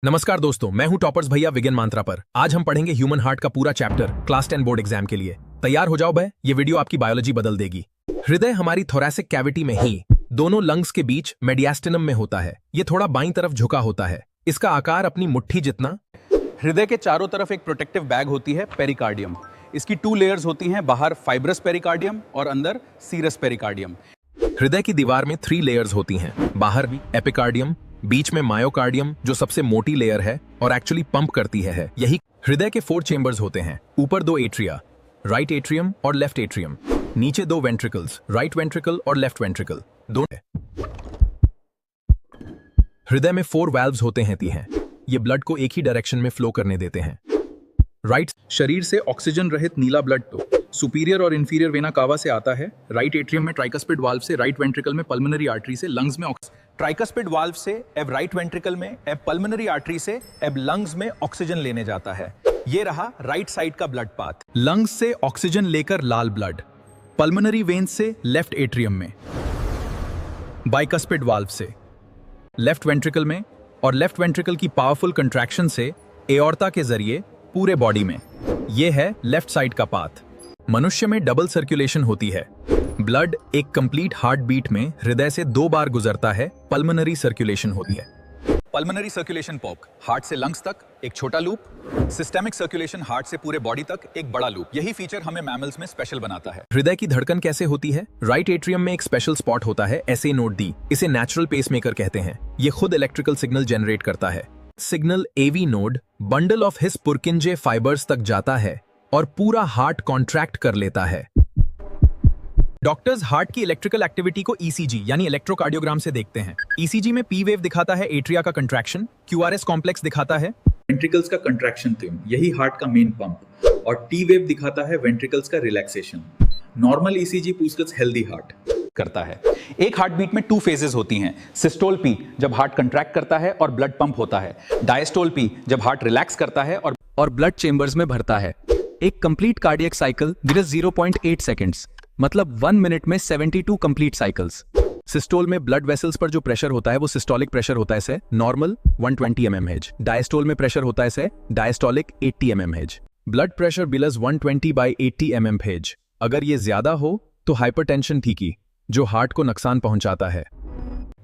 नमस्कार दोस्तों, मैं हूं टॉपर्स भैया विज्ञान मंत्रा पर। आज हम पढ़ेंगे ह्यूमन हार्ट का पूरा चैप्टर क्लास 10 बोर्ड एग्जाम के लिए। तैयार हो जाओ भाई, ये वीडियो आपकी बायोलॉजी बदल देगी। हृदय हमारी थोरैसिक कैविटी में ही दोनों लंग्स के बीच मेडियास्टिनम में होता है। ये थोड़ा बाईं तरफ झुका होता है। इसका आकार अपनी मुट्ठी जितना। हृदय के चारों तरफ एक प्रोटेक्टिव बैग होती है, पेरिकार्डियम। इसकी 2 लेयर्स होती हैं, बाहर फाइब्रस पेरिकार्डियम और अंदर सीरस पेरिकार्डियम। हृदय की दीवार में 3 लेयर्स होती हैं, बाहर भी एपिकार्डियम, बीच में मायोकार्डियम जो सबसे मोटी लेयर है और एक्चुअली पंप करती है। यही हृदय के 4 चेंबर्स होते हैं। ऊपर 2 एट्रिया, राइट एट्रियम और लेफ्ट एट्रियम। नीचे 2 वेंट्रिकल्स, राइट वेंट्रिकल और लेफ्ट वेंट्रिकल दोनों। हृदय में 4 वाल्व्स होते हैं। ये ब्लड को एक ही डायरेक्शन में फ्लो करने देते हैं। राइट शरीर से ऑक्सीजन रहित नीला ब्लड तो सुपीरियर और इंफीरियर वेना कावा से आता है। राइट एट्रियम में ट्राइकस्पिड वाल्व से, राइट वेंट्रिकल में पल्मोनरी आर्टरी से, लंग्स में ट्राइकस्पिड वाल्व से अब राइट वेंट्रिकल में, अब पल्मोनरी आर्टरी से अब लंग्स में ऑक्सीजन लेने जाता है। ये रहा राइट साइड का ब्लड पाथ। लंग्स से ऑक्सीजन लेकर लाल ब्लड, पल्मोनरी वेन से लेफ्ट एट्रियम में, बाइकस्पिड वाल्व से लेफ्ट वेंट्रिकल में और लेफ्ट वेंट्रिकल की पावरफुल कंट्रैक्शन से एओर्टा के जरिए पूरे बॉडी में। यह है लेफ्ट साइड का पाथ। मनुष्य में डबल सर्कुलेशन होती है। ब्लड एक कंप्लीट हार्ट बीट में हृदय से 2 बार गुजरता है। पल्मोनरी सर्कुलेशन होती है। पल्मोनरी सर्कुलेशन पॉक, हार्ट से लंग्स तक एक छोटा लूप। सिस्टेमिक सर्कुलेशन, हार्ट से पूरे बॉडी तक एक बड़ा लूप। यही फीचर हमें मैमल्स में स्पेशल बनाता है। हृदय की धड़कन कैसे होती है? राइट एट्रियम में एक स्पेशल स्पॉट होता है, SA नोड D। इसे नेचुरल पेसमेकर कहते हैं। ये खुद इलेक्ट्रिकल सिग्नल जनरेट करता है। Signal AV node bundle of His Purkinje fibres तक जाता है और पूरा हार्ट कॉन्ट्रैक्ट कर लेता है। डॉक्टर्स हार्ट की इलेक्ट्रिकल एक्टिविटी को ECG यानी इलेक्ट्रोकार्डियोग्राम से देखते हैं। ECG में P वेव दिखाता है एट्रिया का कंट्रैक्शन, QRS कॉम्प्लेक्स दिखाता है वेंट्रिकल्स का कंट्रैक्शन थ्योम, यही हार्ट का मेन पंप, और T वेव दिखाता है वेंट्रिकल्स का रिलैक्सेशन। नॉर्मल ECG पूछताछ हेल्दी हार्ट करता है। एक हार्ट बीट में 2 फेजेस होती हैं। सिस्टोल P जब हार्ट कंट्रैक्ट करता है और ब्लड पंप होता है। डायस्टोल P जब हार्ट रिलैक्स करता है और ब्लड चेंबर्स में भरता है। एक complete cardiac cycle with 0.8 seconds, मतलब 1 मिनट में 72 कंप्लीट साइकिल्स। सिस्टोल में ब्लड वेसल्स पर जो प्रेशर होता है वो सिस्टोलिक प्रेशर होता है, से नॉर्मल 120 mmHg। डायस्टोल में प्रेशर होता है, से डायस्टोलिक 80 mmHg। ब्लड प्रेशर बिलस 120/80 mmHg। अगर ये ज्यादा हो तो हाइपरटेंशन थी, जो हार्ट को नुकसान पहुंचाता है।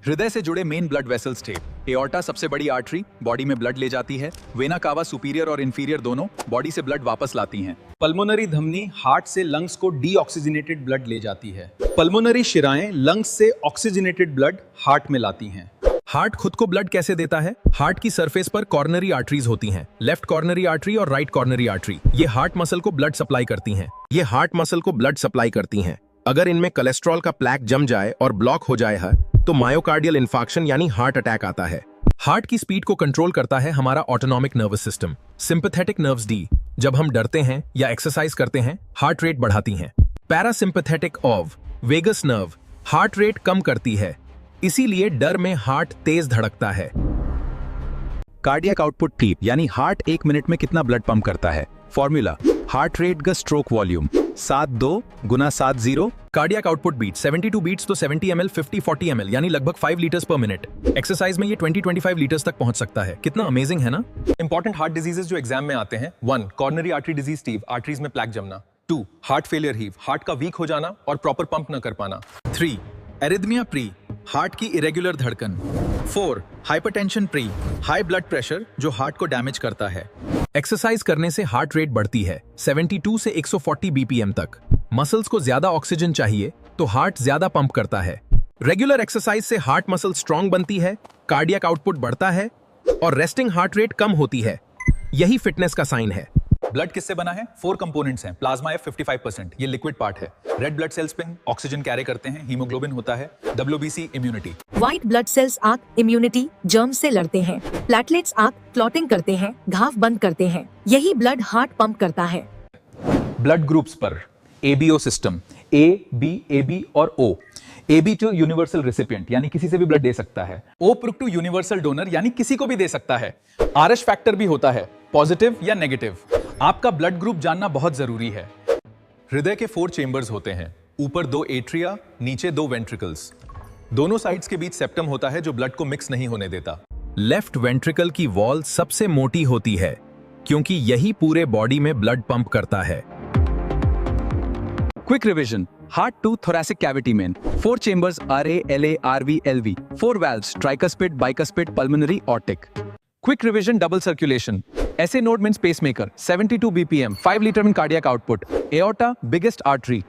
हृदय से जुड़े मेन ब्लड वेसल्स थे। एओर्टा सबसे बड़ी आर्टरी, बॉडी में ब्लड ले जाती है। वेना कावा सुपीरियर और इंफीरियर दोनों बॉडी से ब्लड वापस लाती हैं। पल्मोनरी धमनी हार्ट से लंग्स को डीऑक्सीजनेटेड ब्लड ले जाती है। पल्मोनरी शिराएं लंग्स से ऑक्सीजनेटेड ब्लड हार्ट में लाती हैं। हार्ट खुद को ब्लड कैसे देता है? हार्ट की सरफेस पर कॉर्नरी आर्टरीज होती हैं, लेफ्ट कॉर्नरी आर्टरी और राइट कॉर्नरी आर्टरी। ये हार्ट मसल को ब्लड सप्लाई करती हैं। अगर इनमें कोलेस्ट्रॉल का प्लैक जम जाए और ब्लॉक हो जाए है तो मायोकार्डियल इंफार्क्शन यानी हार्ट अटैक आता है। हार्ट की स्पीड को कंट्रोल करता है हमारा autonomic nervous system, sympathetic nerves D। जब हम डरते हैं या एक्सरसाइज करते हैं, हार्ट रेट बढ़ाती हैं। Parasympathetic of vagus nerve heart rate कम करती है, इसीलिए डर में हार्ट तेज धड़कता है। कार्डियक आउटपुट T यानी हार्ट 1 मिनट में कितना ब्लड पंप करता है। फॉर्मूला हार्ट रेट ग stroke volume 72 × 70। Cardiac output beat 72 beats तो 70 ml 50-40 ml यानी लगभग 5 लीटर्स पर मिनट। एक्सरसाइज में ये 20-25 लीटर्स तक पहुंच सकता है। कितना अमेजिंग है ना। इंपॉर्टेंट हार्ट डिजीजेस जो एग्जाम में आते हैं: 1 coronary artery disease Steve, arteries में प्लैक जमना। 2 हार्ट फेलियर हीव, हार्ट का वीक हो जाना और प्रॉपर पंप न कर पाना। 3 एरिथमिया प्री, हार्ट की इरेगुलर धड़कन। 4 hypertension pre, high blood pressure जो हार्ट को डैमेज करता है। एक्सरसाइज करने से हार्ट रेट बढ़ती है 72 से 140 BPM तक। मसल्स को ज्यादा ऑक्सीजन चाहिए तो हार्ट ज्यादा पंप करता है। रेगुलर एक्सरसाइज से हार्ट मसल स्ट्रांग बनती है, कार्डियक आउटपुट बढ़ता है और रेस्टिंग हार्ट रेट कम होती है। यही फिटनेस का साइन है। ब्लड किससे बना है? 4 कंपोनेंट्स हैं। प्लाज्मा है 55%, ये लिक्विड पार्ट है। रेड ब्लड सेल्स पे ऑक्सीजन कैरी करते हैं, हीमोग्लोबिन होता है। WBC immunity. White blood cells आंख इम्यूनिटी, जर्म्स से लड़ते हैं। प्लेटलेट्स आंख क्लॉटिंग करते हैं, घाव बंद करते हैं। यही ब्लड हार्ट पंप करता है। ब्लड ग्रुप्स पर ABO system, A, B, AB और O। AB जो यूनिवर्सल रेसिपिएंट यानी किसी से भी ब्लड दे सकता है। O टू यूनिवर्सल डोनर यानी किसी को भी दे सकता है। RH फैक्टर भी होता है, पॉजिटिव या नेगेटिव। आपका ब्लड ग्रुप जानना बहुत जरूरी है। हृदय के 4 चेंबर्स होते हैं, ऊपर 2 एट्रिया, नीचे 2 वेंट्रिकल्स। दोनों साइड्स के बीच सेप्टम होता है जो ब्लड को मिक्स नहीं होने देता। लेफ्ट वेंट्रिकल की वॉल सबसे मोटी होती है क्योंकि यही पूरे बॉडी में ब्लड पंप करता है। Quick revision. Heart to thoracic cavity में 4 chambers RA, LA, RV, LV, 4 valves tricuspid, bicuspid, pulmonary, aortic. Quick revision double circulation. SA node means pacemaker, 72 BPM, 5 liter in cardiac output. Aorta, biggest artery.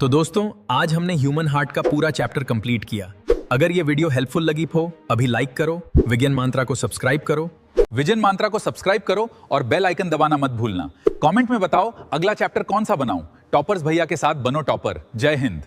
तो दोस्तों, आज हमने human heart का पूरा chapter complete किया। अगर ये वीडियो हेल्पफुल लगी हो, अभी लाइक करो, विज्ञान मंत्रा को सब्सक्राइब करो। विजन मंत्रा को सब्सक्राइब करो और बेल आइकन दबाना मत भूलना। कमेंट में बताओ अगला चैप्टर कौन सा बनाऊं। टॉपर्स भैया के साथ बनो टॉपर। जय हिंद।